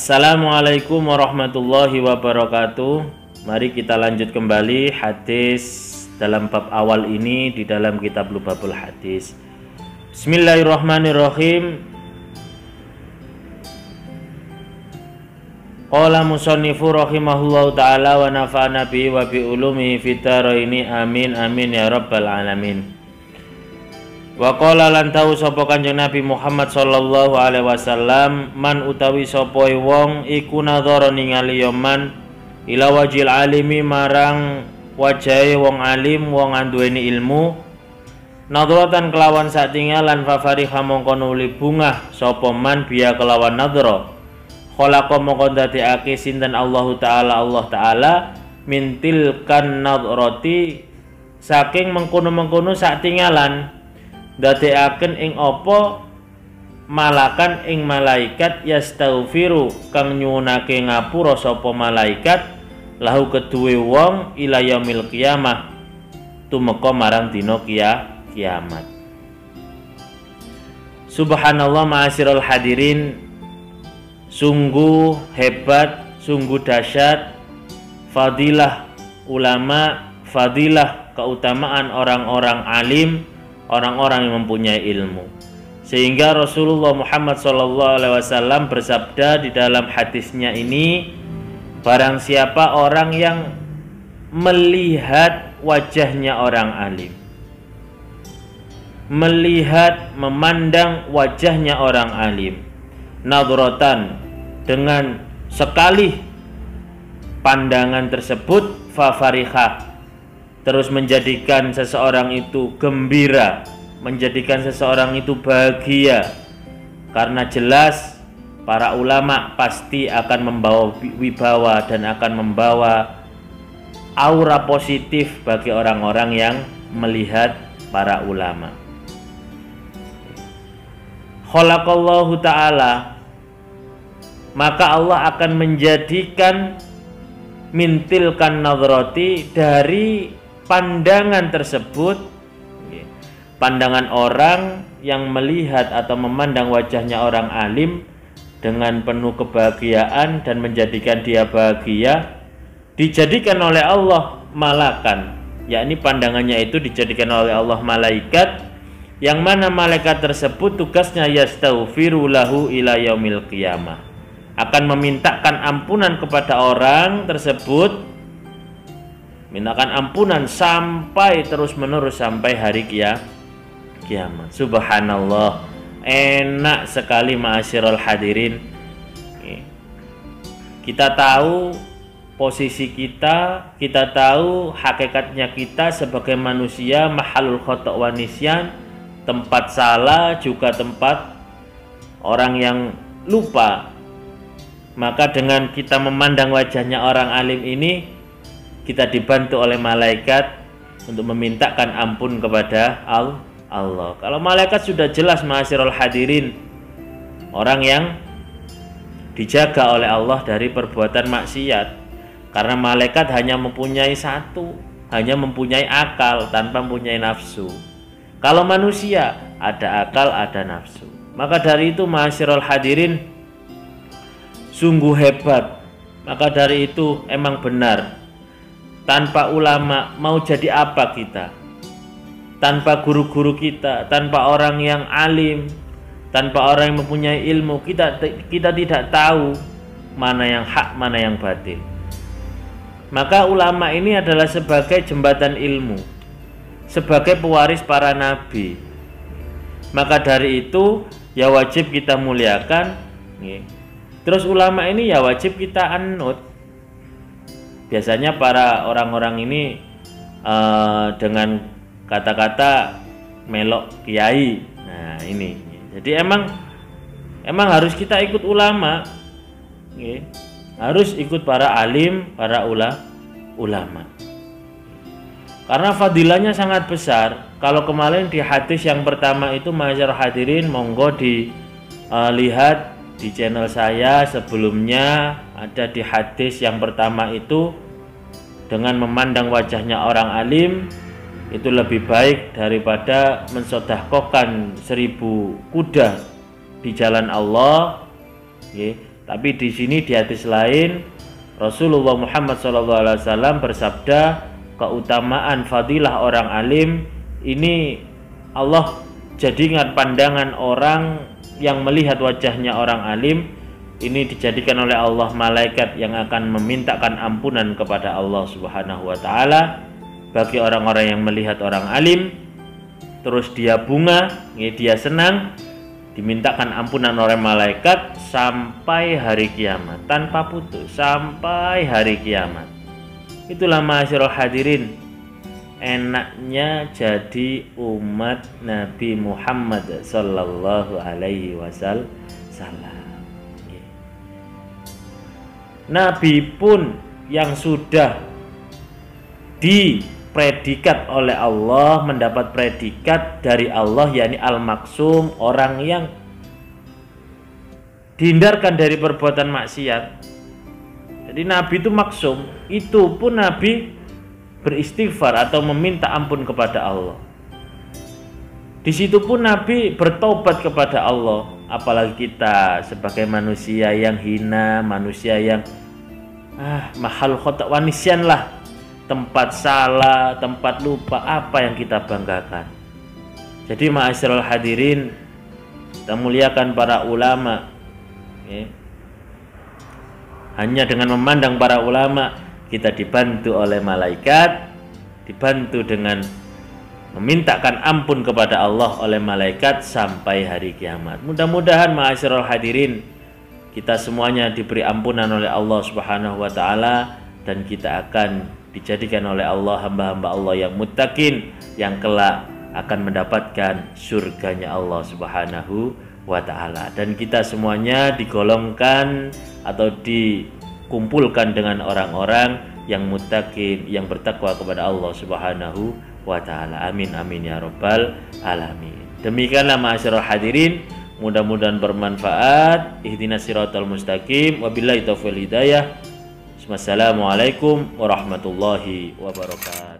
Assalamualaikum warahmatullahi wabarakatuh. Mari kita lanjut kembali hadis dalam bab awal ini di dalam kitab Lubabul Hadis. Bismillahirrahmanirrahim. Qala musannifu rahimahullahu ta'ala wa nafa'ana bihi wa bi ulumihi fid dharaini amin amin ya rabbal alamin. Wa qala lan tahu sapa Kanjeng Nabi Muhammad sallallahu alaihi wasallam, man utawi sapa wong iku nadzara ningali man ila wajil alimi marang wajahe wong alim, wong anduweni ilmu, nadratan kelawan satinggalan fafariha mongko nuli bungah sapa man biya kelawan nadra, khalaqa mongko dadekake sinten Allah Ta'ala mintil kan nadrati saking mengkono-mengkono satinggalan dadekaken ing apa malakan ing malaikat yastaghfiru kang nyuwunake ngapura sapa malaikat lahu keduwe wong ila yaumil qiyamah tumeka marang dina kiamat. Subhanallah ma'asyiral hadirin, sungguh hebat, sungguh dahsyat fadilah ulama, fadilah keutamaan orang-orang alim, orang-orang yang mempunyai ilmu. Sehingga Rasulullah Muhammad SAW bersabda di dalam hadisnya ini, barang siapa orang yang melihat wajahnya orang alim, melihat, memandang wajahnya orang alim, nadratan, dengan sekali pandangan tersebut, fafarihah, terus menjadikan seseorang itu gembira, menjadikan seseorang itu bahagia, karena jelas para ulama pasti akan membawa wibawa dan akan membawa aura positif bagi orang-orang yang melihat para ulama. Khalaqallahu ta'ala, maka Allah akan menjadikan mintilkan nadrati dari pandangan tersebut, pandangan orang yang melihat atau memandang wajahnya orang alim dengan penuh kebahagiaan dan menjadikan dia bahagia, dijadikan oleh Allah malakan, yakni pandangannya itu dijadikan oleh Allah malaikat, yang mana malaikat tersebut tugasnya yastaghfiru lahu ila yaumil qiyamah, akan memintakan ampunan kepada orang tersebut, mintakan ampunan sampai terus menerus sampai hari kiamat. Subhanallah, enak sekali ma'asyiral hadirin. Kita tahu posisi kita tahu hakikatnya kita sebagai manusia, mahalul khata' wa nisyan, tempat salah juga tempat orang yang lupa. Maka dengan kita memandang wajahnya orang alim ini, kita dibantu oleh malaikat untuk memintakan ampun kepada Allah. Kalau malaikat sudah jelas ma'asyiral hadirin, orang yang dijaga oleh Allah dari perbuatan maksiat, karena malaikat hanya mempunyai satu, hanya mempunyai akal tanpa mempunyai nafsu. Kalau manusia ada akal, ada nafsu. Maka dari itu ma'asyiral hadirin, sungguh hebat. Maka dari itu emang benar, tanpa ulama mau jadi apa kita? Tanpa guru-guru kita, tanpa orang yang alim, tanpa orang yang mempunyai ilmu, kita tidak tahu mana yang hak, mana yang batil. Maka ulama ini adalah sebagai jembatan ilmu, sebagai pewaris para nabi. Maka dari itu ya wajib kita muliakan. Terus ulama ini ya wajib kita anut. Biasanya para orang-orang ini dengan kata-kata melok kiai. Nah ini, jadi emang harus kita ikut ulama, harus ikut para alim, para ulama, karena fadilahnya sangat besar. Kalau kemarin di hadis yang pertama itu, ma'asyiral hadirin, monggo dilihat di channel saya sebelumnya, ada di hadis yang pertama itu, dengan memandang wajahnya orang alim itu lebih baik daripada mensedekahkan 1000 kuda di jalan Allah, Tapi di sini di hadis lain Rasulullah Muhammad SAW bersabda, keutamaan fadilah orang alim ini Allah jadikan pandangan orang yang melihat wajahnya orang alim ini dijadikan oleh Allah malaikat yang akan memintakan ampunan kepada Allah Subhanahu wa taala bagi orang-orang yang melihat orang alim, terus dia bunga, dia senang, dimintakan ampunan oleh malaikat sampai hari kiamat, tanpa putus sampai hari kiamat. Itulah ma'asyiral hadirin, enaknya jadi umat Nabi Muhammad sallallahu alaihi wasallam. Nabi pun yang sudah dipredikat oleh Allah, mendapat predikat dari Allah, yakni al-maksum, orang yang dihindarkan dari perbuatan maksiat. Jadi Nabi itu maksum, itu pun Nabi beristighfar atau meminta ampun kepada Allah. Di situ pun Nabi bertobat kepada Allah. Apalagi kita sebagai manusia yang hina, manusia yang mahal khata' wa nisyan lah, tempat salah, tempat lupa, apa yang kita banggakan. Jadi ma'asyiral hadirin, kita muliakan para ulama. Hanya dengan memandang para ulama kita dibantu oleh malaikat, dibantu dengan memintakan ampun kepada Allah oleh malaikat sampai hari kiamat. Mudah-mudahan ma'asyiral hadirin, kita semuanya diberi ampunan oleh Allah Subhanahu wa taala dan kita akan dijadikan oleh Allah hamba-hamba Allah yang muttaqin, yang kelak akan mendapatkan surganya Allah Subhanahu wa taala. Dan kita semuanya digolongkan atau dikumpulkan dengan orang-orang yang muttaqin, yang bertakwa kepada Allah Subhanahu wa ta'ala. Amin amin ya rabbal alamin. Demikianlah ma'asyiral hadirin, mudah-mudahan bermanfaat. Ihdinas siratal mustaqim, wabillahi taufiq hidayah. Wassalamualaikum warahmatullahi wabarakatuh.